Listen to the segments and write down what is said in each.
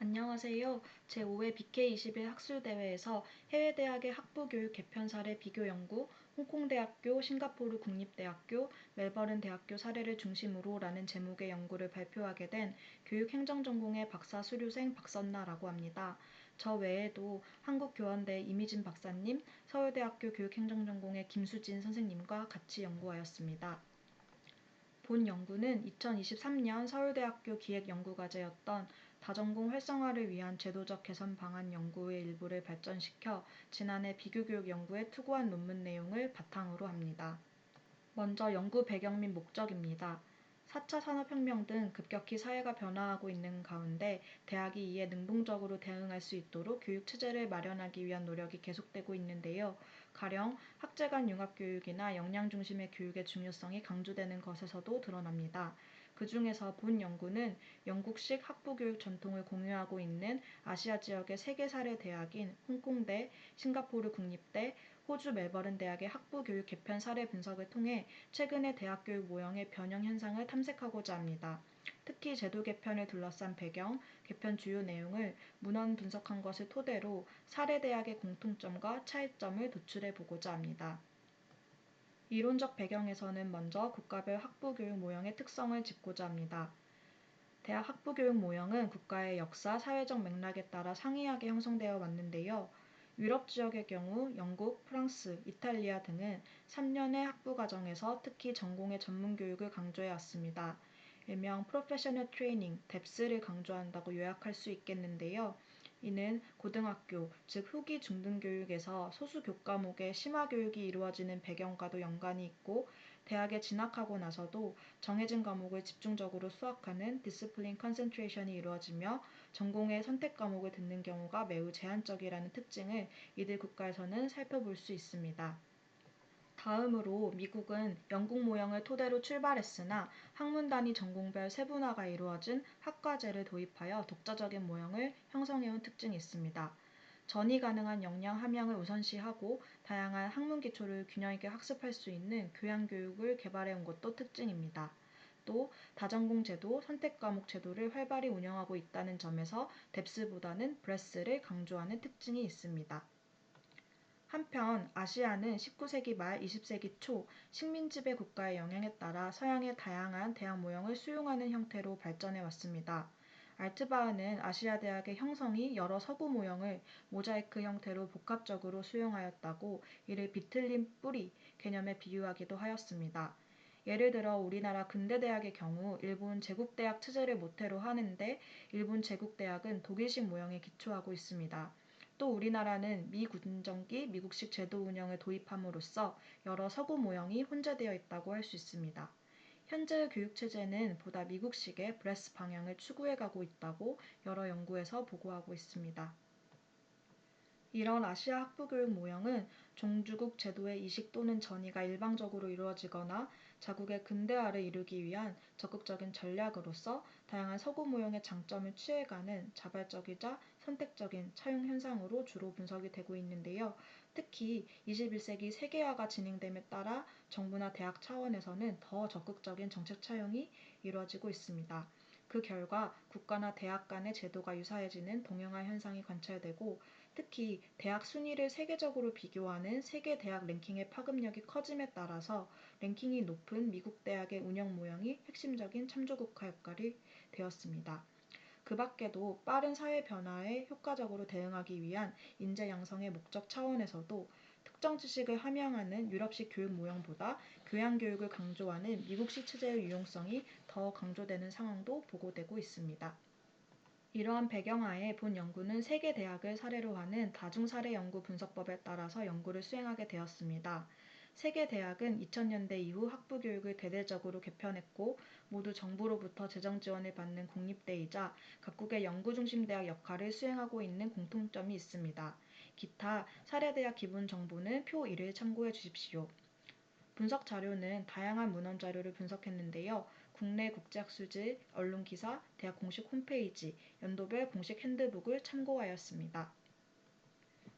안녕하세요. 제5회 BK21 학술대회에서 해외대학의 학부교육 개편 사례 비교 연구, 홍콩대학교, 싱가포르 국립대학교, 멜버른 대학교 사례를 중심으로 라는 제목의 연구를 발표하게 된 교육행정전공의 박사 수료생 박선나라고 합니다. 저 외에도 한국교원대 이미진 박사님, 서울대학교 교육행정전공의 김수진 선생님과 같이 연구하였습니다. 본 연구는 2023년 서울대학교 기획연구과제였던 다전공 활성화를 위한 제도적 개선 방안 연구의 일부를 발전시켜 지난해 비교교육 연구에 투고한 논문 내용을 바탕으로 합니다. 먼저 연구 배경 및 목적입니다. 4차 산업혁명 등 급격히 사회가 변화하고 있는 가운데 대학이 이에 능동적으로 대응할 수 있도록 교육체제를 마련하기 위한 노력이 계속되고 있는데요. 가령 학제 간 융합교육이나 역량 중심의 교육의 중요성이 강조되는 것에서도 드러납니다. 그중에서 본 연구는 영국식 학부교육 전통을 공유하고 있는 아시아 지역의 3개 사례 대학인 홍콩대, 싱가포르 국립대, 호주 멜버른 대학의 학부교육 개편 사례 분석을 통해 최근의 대학교육 모형의 변형 현상을 탐색하고자 합니다. 특히 제도 개편을 둘러싼 배경, 개편 주요 내용을 문헌 분석한 것을 토대로 사례 대학의 공통점과 차이점을 도출해 보고자 합니다. 이론적 배경에서는 먼저 국가별 학부교육 모형의 특성을 짚고자 합니다. 대학 학부교육 모형은 국가의 역사, 사회적 맥락에 따라 상이하게 형성되어 왔는데요. 유럽 지역의 경우 영국, 프랑스, 이탈리아 등은 3년의 학부과정에서 특히 전공의 전문교육을 강조해 왔습니다. 일명 프로페셔널 트레이닝, 뎁스를 강조한다고 요약할 수 있겠는데요. 이는 고등학교, 즉 후기 중등교육에서 소수 교과목의 심화교육이 이루어지는 배경과도 연관이 있고 대학에 진학하고 나서도 정해진 과목을 집중적으로 수학하는 디스플린 컨센트레이션이 이루어지며 전공의 선택 과목을 듣는 경우가 매우 제한적이라는 특징을 이들 국가에서는 살펴볼 수 있습니다. 다음으로 미국은 영국 모형을 토대로 출발했으나 학문 단위 전공별 세분화가 이루어진 학과제를 도입하여 독자적인 모형을 형성해온 특징이 있습니다. 전이 가능한 역량 함양을 우선시하고 다양한 학문 기초를 균형 있게 학습할 수 있는 교양교육을 개발해온 것도 특징입니다. 또 다전공 제도, 선택 과목 제도를 활발히 운영하고 있다는 점에서 뎁스보다는 브레스를 강조하는 특징이 있습니다. 한편 아시아는 19세기 말 20세기 초 식민지배 국가의 영향에 따라 서양의 다양한 대학 모형을 수용하는 형태로 발전해 왔습니다. 알트바흐는 아시아 대학의 형성이 여러 서구 모형을 모자이크 형태로 복합적으로 수용하였다고 이를 비틀린 뿌리 개념에 비유하기도 하였습니다. 예를 들어 우리나라 근대대학의 경우 일본 제국대학 체제를 모태로 하는데 일본 제국대학은 독일식 모형에 기초하고 있습니다. 또 우리나라는 미군정기 미국식 제도 운영을 도입함으로써 여러 서구 모형이 혼재되어 있다고 할 수 있습니다. 현재의 교육체제는 보다 미국식의 브레스 방향을 추구해가고 있다고 여러 연구에서 보고하고 있습니다. 이런 아시아 학부교육 모형은 종주국 제도의 이식 또는 전이가 일방적으로 이루어지거나 자국의 근대화를 이루기 위한 적극적인 전략으로서 다양한 서구 모형의 장점을 취해가는 자발적이자 선택적인 차용 현상으로 주로 분석이 되고 있는데요. 특히 21세기 세계화가 진행됨에 따라 정부나 대학 차원에서는 더 적극적인 정책 차용이 이루어지고 있습니다. 그 결과 국가나 대학 간의 제도가 유사해지는 동형화 현상이 관찰되고 특히 대학 순위를 세계적으로 비교하는 세계 대학 랭킹의 파급력이 커짐에 따라서 랭킹이 높은 미국 대학의 운영 모형이 핵심적인 참조국가 역할이 되었습니다. 그 밖에도 빠른 사회 변화에 효과적으로 대응하기 위한 인재 양성의 목적 차원에서도 특정 지식을 함양하는 유럽식 교육 모형보다 교양교육을 강조하는 미국식 체제의 유용성이 더 강조되는 상황도 보고되고 있습니다. 이러한 배경하에 본 연구는 세 개 대학을 사례로 하는 다중사례 연구 분석법에 따라서 연구를 수행하게 되었습니다. 세 개 대학은 2000년대 이후 학부교육을 대대적으로 개편했고 모두 정부로부터 재정 지원을 받는 공립대이자 각국의 연구중심 대학 역할을 수행하고 있는 공통점이 있습니다. 기타 사례대학 기본 정보는 표 1을 참고해 주십시오. 분석 자료는 다양한 문헌 자료를 분석했는데요. 국내 국제학술지, 언론기사, 대학 공식 홈페이지, 연도별 공식 핸드북을 참고하였습니다.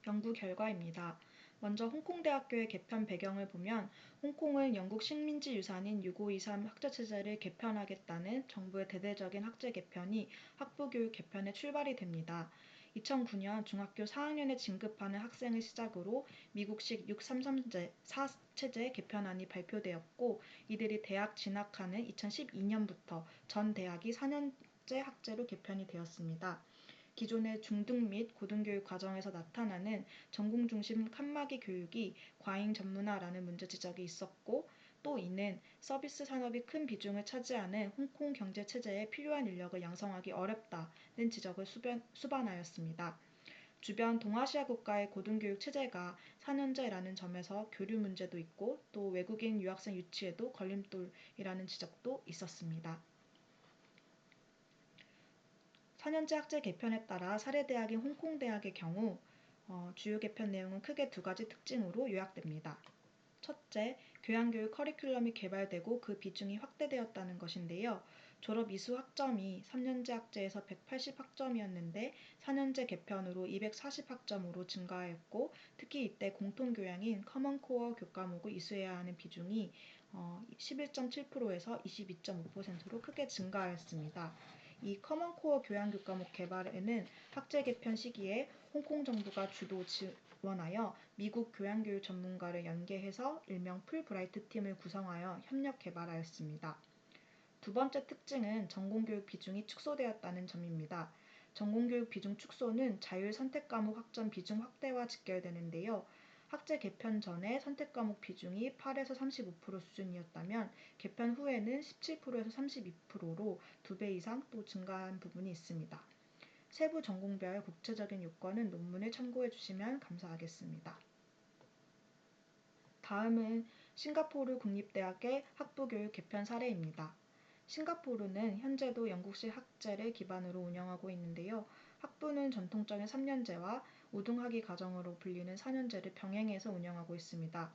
연구 결과입니다. 먼저 홍콩대학교의 개편 배경을 보면 홍콩은 영국 식민지 유산인 6523 학제체제를 개편하겠다는 정부의 대대적인 학제 개편이 학부교육 개편의 출발이 됩니다. 2009년 중학교 4학년에 진급하는 학생을 시작으로 미국식 633제 체제 개편안이 발표되었고 이들이 대학 진학하는 2012년부터 전 대학이 4년제 학제로 개편이 되었습니다. 기존의 중등 및 고등교육 과정에서 나타나는 전공 중심 칸막이 교육이 과잉 전문화라는 문제 지적이 있었고 또 이는 서비스 산업이 큰 비중을 차지하는 홍콩 경제 체제에 필요한 인력을 양성하기 어렵다는 지적을 수반하였습니다. 주변 동아시아 국가의 고등교육 체제가 4년제라는 점에서 교류 문제도 있고 또 외국인 유학생 유치에도 걸림돌이라는 지적도 있었습니다. 4년제 학제 개편에 따라 사례대학인 홍콩대학의 경우 주요 개편 내용은 크게 두 가지 특징으로 요약됩니다. 첫째, 교양교육 커리큘럼이 개발되고 그 비중이 확대되었다는 것인데요. 졸업 이수 학점이 3년제 학제에서 180학점이었는데 4년제 개편으로 240학점으로 증가하였고 특히 이때 공통교양인 커먼코어 교과목을 이수해야 하는 비중이 11.7%에서 22.5%로 크게 증가하였습니다. 이 커먼코어 교양교과목 개발에는 학제 개편 시기에 홍콩 정부가 주도 지원하여 미국 교양교육 전문가를 연계해서 일명 풀브라이트 팀을 구성하여 협력 개발하였습니다. 두 번째 특징은 전공교육 비중이 축소되었다는 점입니다. 전공교육 비중 축소는 자율 선택과목 학점 비중 확대와 직결되는데요. 학제 개편 전에 선택과목 비중이 8에서 35% 수준이었다면 개편 후에는 17%에서 32%로 2배 이상 또 증가한 부분이 있습니다. 세부 전공별 구체적인 요건은 논문을 참고해 주시면 감사하겠습니다. 다음은 싱가포르 국립대학의 학부교육 개편 사례입니다. 싱가포르는 현재도 영국식 학제를 기반으로 운영하고 있는데요. 학부는 전통적인 3년제와 우등학위 과정으로 불리는 4년제를 병행해서 운영하고 있습니다.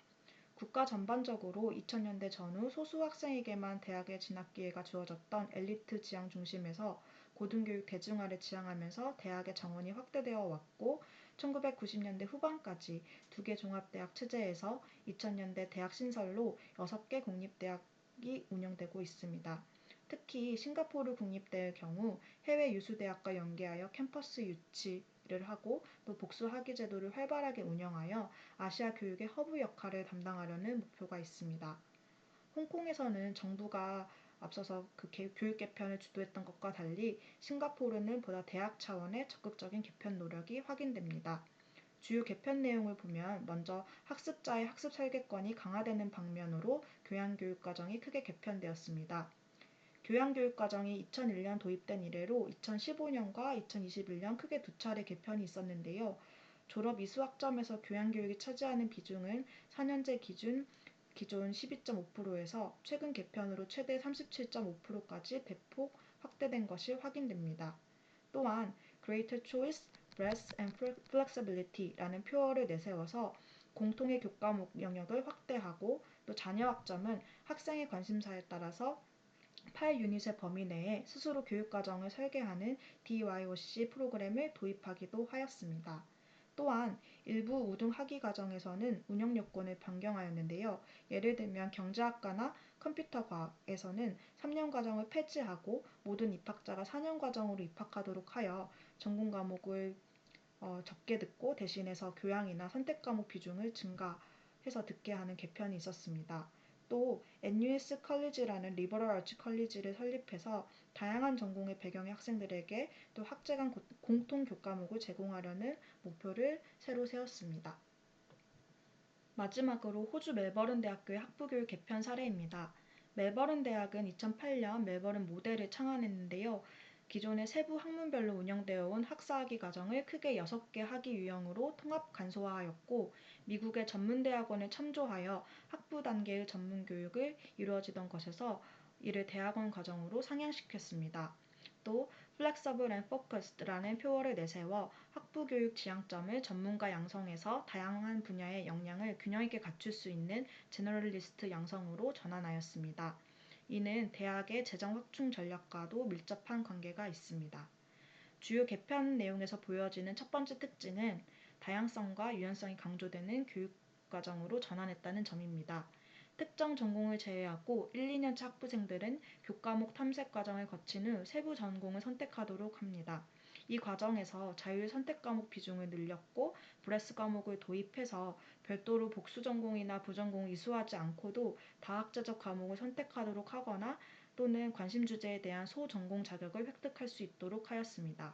국가 전반적으로 2000년대 전후 소수 학생에게만 대학에 진학 기회가 주어졌던 엘리트 지향 중심에서 고등교육 대중화를 지향하면서 대학의 정원이 확대되어 왔고 1990년대 후반까지 두 개 종합대학 체제에서 2000년대 대학 신설로 6개 공립대학이 운영되고 있습니다. 특히 싱가포르 국립대의 경우 해외 유수대학과 연계하여 캠퍼스 유치를 하고 또 복수 학위 제도를 활발하게 운영하여 아시아 교육의 허브 역할을 담당하려는 목표가 있습니다. 홍콩에서는 정부가 앞서서 그 교육 개편을 주도했던 것과 달리 싱가포르는 보다 대학 차원의 적극적인 개편 노력이 확인됩니다. 주요 개편 내용을 보면 먼저 학습자의 학습 설계권이 강화되는 방면으로 교양교육과정이 크게 개편되었습니다. 교양교육과정이 2001년 도입된 이래로 2015년과 2021년 크게 두 차례 개편이 있었는데요. 졸업 이수 학점에서 교양교육이 차지하는 비중은 4년제 기존 12.5%에서 최근 개편으로 최대 37.5%까지 대폭 확대된 것이 확인됩니다. 또한 Greater Choice, Breadth and Flexibility라는 표어를 내세워서 공통의 교과목 영역을 확대하고 또 자녀 학점은 학생의 관심사에 따라서 8유닛의 범위 내에 스스로 교육과정을 설계하는 DYOC 프로그램을 도입하기도 하였습니다. 또한 일부 우등학위 과정에서는 운영 요건을 변경하였는데요. 예를 들면 경제학과나 컴퓨터과에서는 3년 과정을 폐지하고 모든 입학자가 4년 과정으로 입학하도록 하여 전공 과목을 적게 듣고 대신해서 교양이나 선택 과목 비중을 증가해서 듣게 하는 개편이 있었습니다. 또 NUS 컬리지라는 리버럴 아츠 컬리지를 설립해서 다양한 전공의 배경의 학생들에게 또 학제 간 공통 교과목을 제공하려는 목표를 새로 세웠습니다. 마지막으로 호주 멜버른 대학교의 학부교육 개편 사례입니다. 멜버른 대학은 2008년 멜버른 모델을 창안했는데요. 기존의 세부 학문별로 운영되어 온 학사학위 과정을 크게 6개 학위 유형으로 통합 간소화하였고 미국의 전문대학원을 참조하여 학부 단계의 전문교육을 이루어지던 것에서 이를 대학원 과정으로 상향시켰습니다. 또 Flexible and Focused라는 표어를 내세워 학부교육 지향점을 전문가 양성에서 다양한 분야의 역량을 균형 있게 갖출 수 있는 제너럴리스트 양성으로 전환하였습니다. 이는 대학의 재정 확충 전략과도 밀접한 관계가 있습니다. 주요 개편 내용에서 보여지는 첫 번째 특징은 다양성과 유연성이 강조되는 교육과정으로 전환했다는 점입니다. 특정 전공을 제외하고 1, 2년차 학부생들은 교과목 탐색 과정을 거친 후 세부 전공을 선택하도록 합니다. 이 과정에서 자율 선택 과목 비중을 늘렸고 브레스 과목을 도입해서 별도로 복수 전공이나 부전공을 이수하지 않고도 다학제적 과목을 선택하도록 하거나 또는 관심 주제에 대한 소전공 자격을 획득할 수 있도록 하였습니다.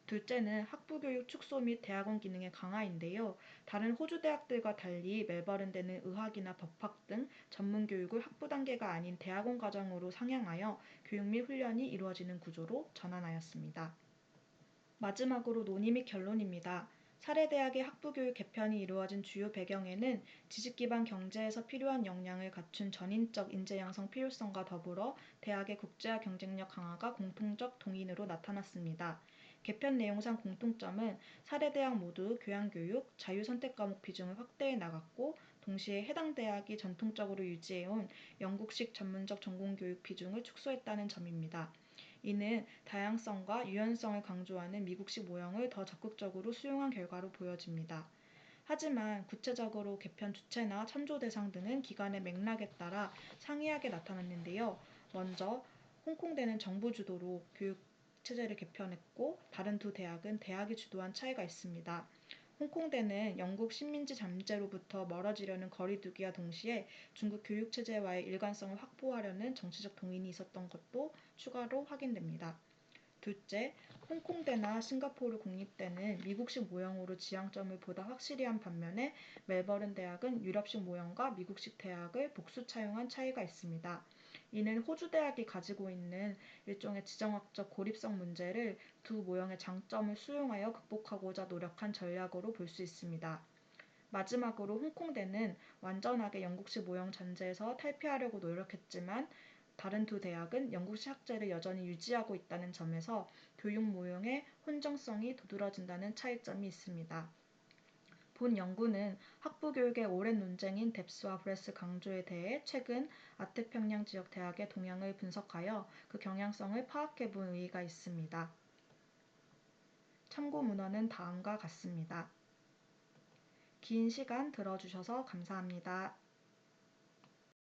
둘째는 학부교육 축소 및 대학원 기능의 강화인데요. 다른 호주 대학들과 달리 멜버른대는 의학이나 법학 등 전문 교육을 학부 단계가 아닌 대학원 과정으로 상향하여 교육 및 훈련이 이루어지는 구조로 전환하였습니다. 마지막으로 논의 및 결론입니다. 사례대학의 학부교육 개편이 이루어진 주요 배경에는 지식기반 경제에서 필요한 역량을 갖춘 전인적 인재 양성 필요성과 더불어 대학의 국제화 경쟁력 강화가 공통적 동인으로 나타났습니다. 개편 내용상 공통점은 사례대학 모두 교양교육, 자유선택 과목 비중을 확대해 나갔고 동시에 해당 대학이 전통적으로 유지해온 영국식 전문적 전공교육 비중을 축소했다는 점입니다. 이는 다양성과 유연성을 강조하는 미국식 모형을 더 적극적으로 수용한 결과로 보여집니다. 하지만 구체적으로 개편 주체나 참조 대상 등은 기관의 맥락에 따라 상이하게 나타났는데요. 먼저 홍콩대는 정부 주도로 교육 체제를 개편했고 다른 두 대학은 대학이 주도한 차이가 있습니다. 홍콩대는 영국 식민지 잠재로부터 멀어지려는 거리두기와 동시에 중국 교육체제와의 일관성을 확보하려는 정치적 동인이 있었던 것도 추가로 확인됩니다. 둘째, 홍콩대나 싱가포르 국립대는 미국식 모형으로 지향점을 보다 확실히 한 반면에 멜버른 대학은 유럽식 모형과 미국식 대학을 복수 차용한 차이가 있습니다. 이는 호주 대학이 가지고 있는 일종의 지정학적 고립성 문제를 두 모형의 장점을 수용하여 극복하고자 노력한 전략으로 볼 수 있습니다. 마지막으로 홍콩대는 완전하게 영국식 모형 잔재에서 탈피하려고 노력했지만 다른 두 대학은 영국식 학제를 여전히 유지하고 있다는 점에서 교육 모형의 혼정성이 두드러진다는 차이점이 있습니다. 본 연구는 학부교육의 오랜 논쟁인 뎁스와 브레스 강조에 대해 최근 아태평양 지역 대학의 동향을 분석하여 그 경향성을 파악해본 의의가 있습니다. 참고 문헌은 다음과 같습니다. 긴 시간 들어주셔서 감사합니다.